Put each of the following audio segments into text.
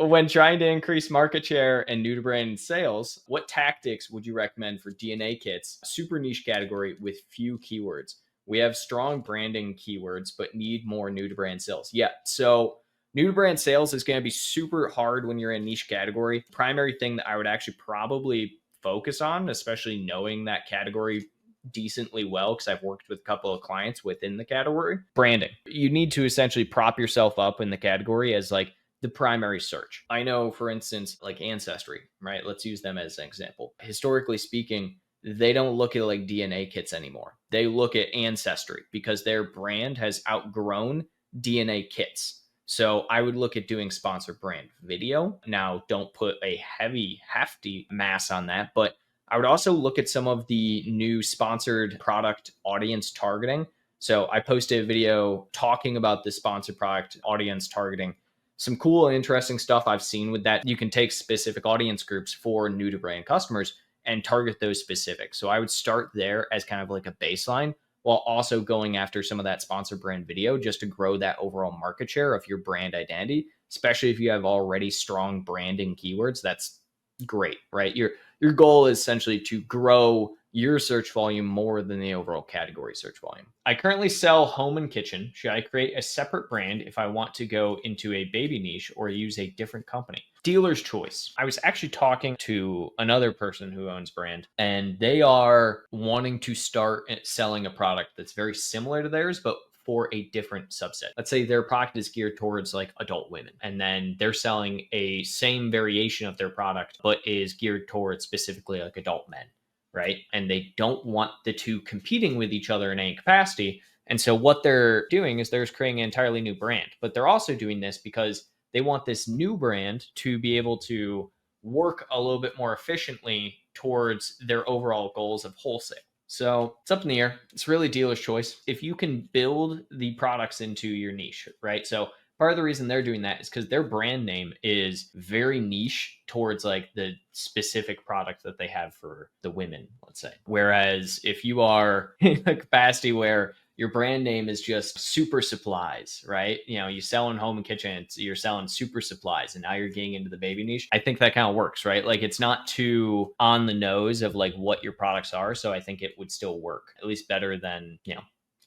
When trying to increase market share and new to brand sales, what tactics would you recommend for DNA kits? Super niche category with few keywords. We have strong branding keywords, but need more new to brand sales. Yeah. So new to brand sales is going to be super hard when you're in a niche category. Primary thing that I would actually probably focus on, especially knowing that category decently well, because I've worked with a couple of clients within the category, branding. You need to essentially prop yourself up in the category as like the primary search. I know, for instance, like Ancestry, right? Let's use them as an example. Historically speaking, they don't look at like DNA kits anymore. They look at Ancestry because their brand has outgrown DNA kits. So I would look at doing sponsored brand video. Now, don't put a hefty mass on that, but I would also look at some of the new sponsored product audience targeting. So I posted a video talking about the sponsored product audience targeting. Some cool and interesting stuff I've seen with that. You can take specific audience groups for new to brand customers and target those specific. So I would start there as kind of like a baseline while also going after some of that sponsored brand video just to grow that overall market share of your brand identity, especially if you have already strong branding keywords. That's great, right? Your goal is essentially to grow your search volume more than the overall category search volume. I currently sell home and kitchen. Should I create a separate brand if I want to go into a baby niche or use a different company? Dealer's choice. I was actually talking to another person who owns brand, and they are wanting to start selling a product that's very similar to theirs, but for a different subset. Let's say their product is geared towards like adult women, and then they're selling a same variation of their product, but is geared towards specifically like adult men, right? And they don't want the two competing with each other in any capacity. And so what they're doing is they're creating an entirely new brand, but they're also doing this because they want this new brand to be able to work a little bit more efficiently towards their overall goals of wholesale. So it's up in the air. It's really dealer's choice. If you can build the products into your niche, right? So part of the reason they're doing that is because their brand name is very niche towards like the specific product that they have for the women, let's say. Whereas if you are in a capacity where your brand name is just super supplies, right? You know, you sell in home and kitchen, you're selling super supplies, and now you're getting into the baby niche. I think that kind of works, right? Like it's not too on the nose of like what your products are. So I think it would still work, at least better than, you know,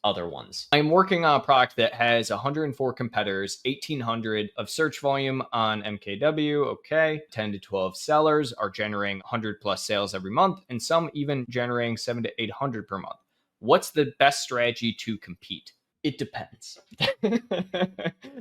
other ones. I'm working on a product that has 104 competitors, 1,800 of search volume on MKW. Okay. 10 to 12 sellers are generating 100 plus sales every month, and some even generating 7 to 800 per month. What's the best strategy to compete? It depends.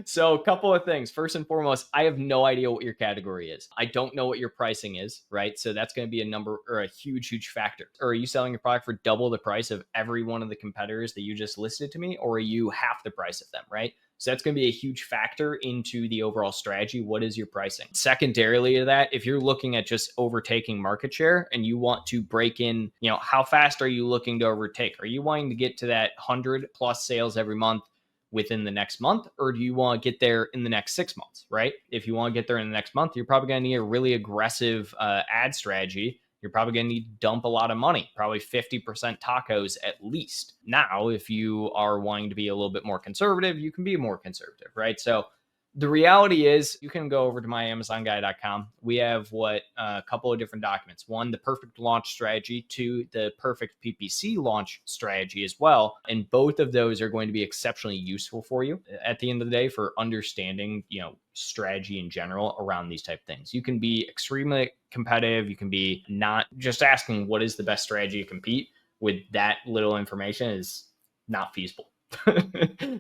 So a couple of things. First and foremost, I have no idea what your category is. I don't know what your pricing is, right? So that's going to be a number or a huge factor. Or are you selling your product for double the price of every one of the competitors that you just listed to me? Or are you half the price of them, right? So that's going to be a huge factor into the overall strategy. What is your pricing? Secondarily to that, if you're looking at just overtaking market share and you want to break in, you know, how fast are you looking to overtake? Are you wanting to get to that 100 plus sales every month within the next month, or do you want to get there in the next 6 months, right? If you want to get there in the next month, you're probably going to need a really aggressive ad strategy. You're probably going to need to dump a lot of money, probably 50% tacos at least. Now, if you are wanting to be a little bit more conservative, you can be more conservative, right? So the reality is you can go over to myamazonguy.com. We have a couple of different documents. One, the perfect launch strategy. Two, the perfect PPC launch strategy as well. And both of those are going to be exceptionally useful for you at the end of the day for understanding, you know, strategy in general around these type of things. You can be extremely competitive. You can be not just asking what is the best strategy to compete with that little information is not feasible,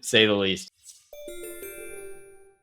say the least.